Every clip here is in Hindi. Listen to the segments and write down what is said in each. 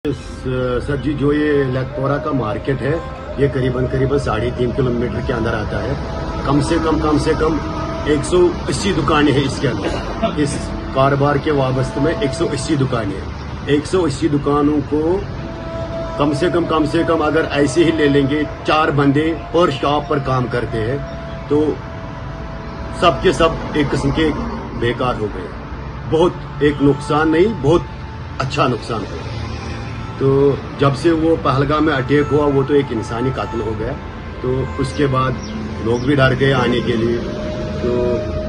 सर जी, जो ये लखपौरा का मार्केट है ये करीबन 3.5 किलोमीटर के अंदर आता है। कम से कम 180 दुकानें हैं इसके अंदर। इस कारोबार के वाबस्ते में 180 दुकानें हैं। 180 दुकानों को कम से कम अगर ऐसे ही ले लेंगे, 4 बंदे और शॉप पर काम करते हैं तो सबके सब एक किस्म के बेकार हो गए। बहुत एक नुकसान नहीं, बहुत अच्छा नुकसान हुआ। तो जब से वो पहलगाम में अटैक हुआ वो तो एक इंसानी कातिल हो गया, तो उसके बाद लोग भी डर गए आने के लिए। तो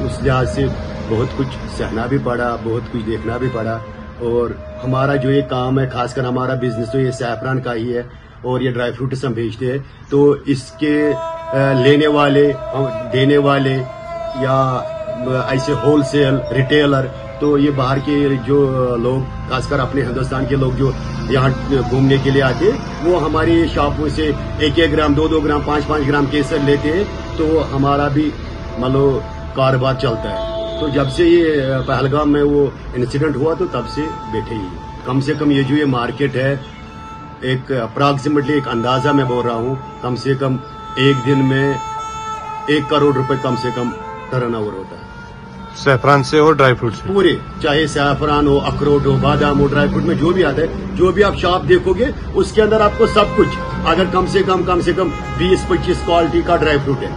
उस लिहाज से बहुत कुछ सहना भी पड़ा, बहुत कुछ देखना भी पड़ा। और हमारा जो ये काम है, खासकर हमारा बिजनेस तो ये सैफरान का ही है और ये ड्राई फ्रूट्स हम भेजते हैं। तो इसके लेने वाले, देने वाले या ऐसे होलसेल रिटेलर, तो ये बाहर के जो लोग, खासकर अपने हिंदुस्तान के लोग जो यहाँ घूमने के लिए आते हैं, वो हमारी शॉपों से 1-1 ग्राम, 2-2 ग्राम, 5-5 ग्राम केसर लेते हैं। तो हमारा भी मतलब कारोबार चलता है। तो जब से ये पहलगाम में वो इंसिडेंट हुआ तो तब से बैठे ही। कम से कम ये जो ये मार्केट है, एक अप्रॉक्सीमेटली एक अंदाजा मैं बोल रहा हूँ, कम से कम एक दिन में 1 करोड़ रुपए कम से कम टर्नओवर होता है सैफरान से और ड्राई फ्रूट से। पूरे, चाहे सैफरान हो, अखरोट हो, बादाम हो, ड्राई फ्रूट में जो भी आता है, जो भी आप शॉप देखोगे उसके अंदर आपको सब कुछ, अगर कम से कम 20-25 क्वालिटी का ड्राई फ्रूट है,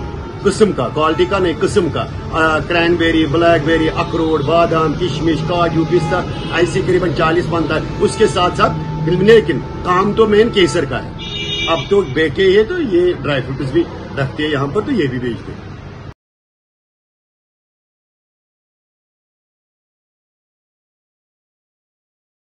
किस्म का, क्वालिटी का नहीं किस्म का, क्रैनबेरी, ब्लैकबेरी, अखरोट, बादाम, किशमिश, काजू, पिस्ता, ऐसे करीबन 40-45। उसके साथ साथ लेकिन काम तो मेन केसर का है। अब तो बेटे है तो ये ड्राई फ्रूट्स भी रखते हैं यहाँ पर, तो ये भी बेचते हैं।